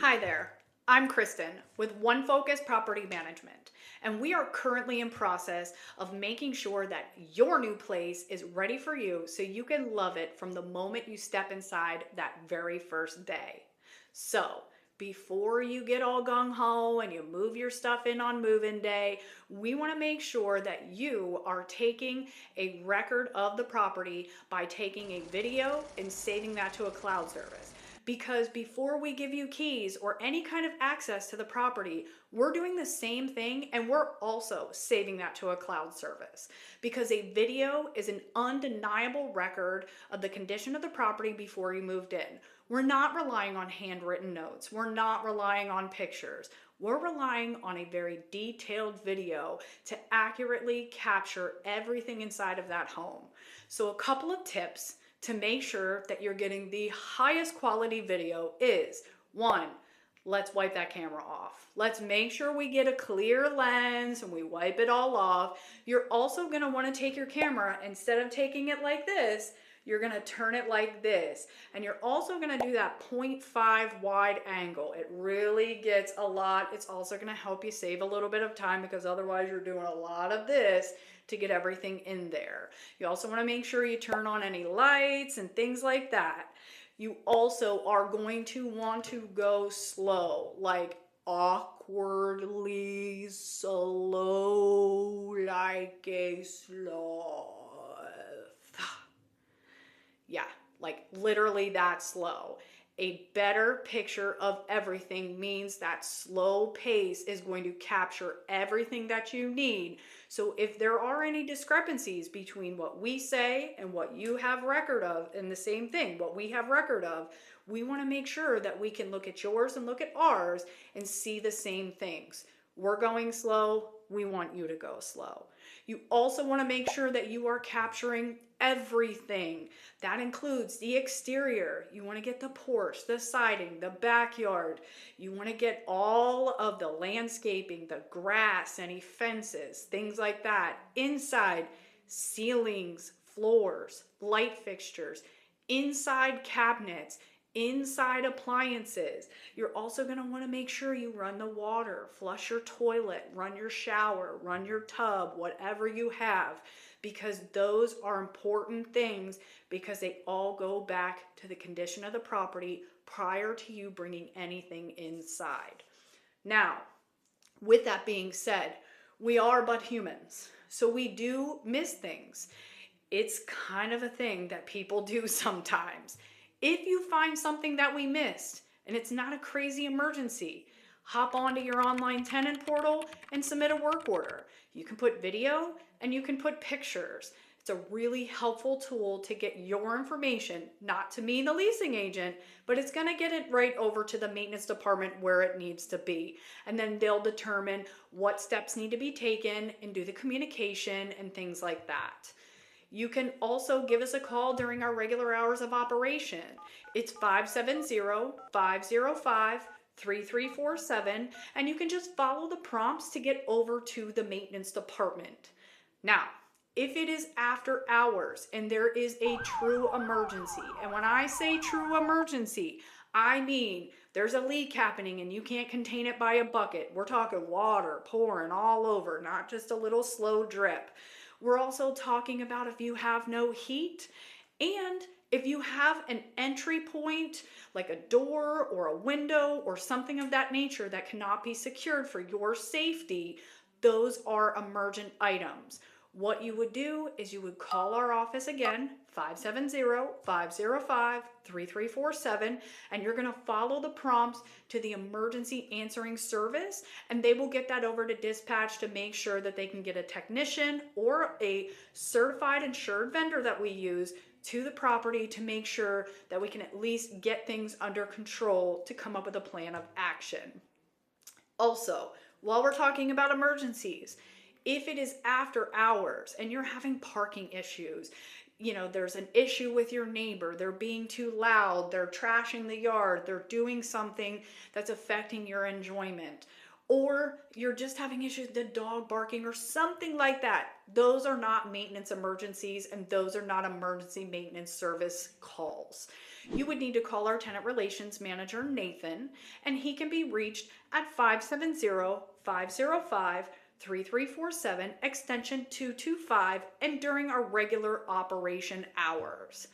Hi there, I'm Kristin with One Focus Property Management, and we are currently in process of making sure that your new place is ready for you so you can love it from the moment you step inside that very first day. So, before you get all gung-ho and you move your stuff in on move-in day, we want to make sure that you are taking a record of the property by taking a video and saving that to a cloud service. Because before we give you keys or any kind of access to the property, we're doing the same thing and we're also saving that to a cloud service. Because a video is an undeniable record of the condition of the property before you moved in. We're not relying on handwritten notes. We're not relying on pictures. We're relying on a very detailed video to accurately capture everything inside of that home. So a couple of tips to make sure that you're getting the highest quality video is, one, let's wipe that camera off. Let's make sure we get a clear lens and we wipe it all off. You're also going to want to take your camera, instead of taking it like this, you're going to turn it like this. And you're also going to do that 0.5 wide angle. It really gets a lot. It's also going to help you save a little bit of time because otherwise you're doing a lot of this to get everything in there. You also want to make sure you turn on any lights and things like that. You also are going to want to go slow, like awkwardly slow, like a sloth. Yeah, like literally that slow. A better picture of everything means that slow pace is going to capture everything that you need. So if there are any discrepancies between what we say and what you have record of, and the same thing, what we have record of, we want to make sure that we can look at yours and look at ours and see the same things. We're going slow, we want you to go slow. You also want to make sure that you are capturing everything. That includes the exterior. You want to get the porch, the siding, the backyard. You want to get all of the landscaping, the grass, any fences, things like that. Inside, ceilings, floors, light fixtures, inside cabinets, inside appliances. You're also going to want to make sure you run the water, flush your toilet, run your shower, run your tub, whatever you have, because those are important things because they all go back to the condition of the property prior to you bringing anything inside. Now, with that being said, we are but humans, so we do miss things. It's kind of a thing that people do sometimes. If you find something that we missed and it's not a crazy emergency, hop onto your online tenant portal and submit a work order. You can put video and you can put pictures. It's a really helpful tool to get your information, not to me, the leasing agent, but it's going to get it right over to the maintenance department where it needs to be. And then they'll determine what steps need to be taken and do the communication and things like that. You can also give us a call during our regular hours of operation. It's 570-505-3347, and you can just follow the prompts to get over to the maintenance department. Now, if it is after hours and there is a true emergency, and when I say true emergency, I mean there's a leak happening and you can't contain it by a bucket. We're talking water pouring all over, not just a little slow drip. We're also talking about if you have no heat and if you have an entry point like a door or a window or something of that nature that cannot be secured for your safety, those are emergent items. What you would do is you would call our office again, 570-505-3347, and you're going to follow the prompts to the emergency answering service, and they will get that over to dispatch to make sure that they can get a technician or a certified insured vendor that we use to the property to make sure that we can at least get things under control to come up with a plan of action. Also, while we're talking about emergencies, if it is after hours and you're having parking issues, there's an issue with your neighbor, they're being too loud, they're trashing the yard, they're doing something that's affecting your enjoyment, or you're just having issues with the dog barking or something like that, those are not maintenance emergencies, and those are not emergency maintenance service calls. You would need to call our tenant relations manager, Nathan, and he can be reached at 570-505-3347, extension 225, and during our regular operation hours.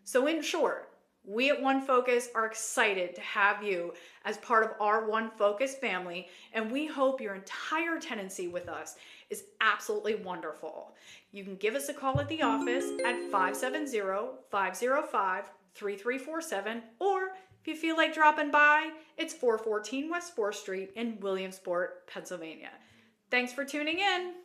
So in short, we at One Focus are excited to have you as part of our One Focus family, and we hope your entire tenancy with us is absolutely wonderful. You can give us a call at the office at 570-505-3347, or if you feel like dropping by, it's 414 West 4th Street in Williamsport, Pennsylvania. Thanks for tuning in.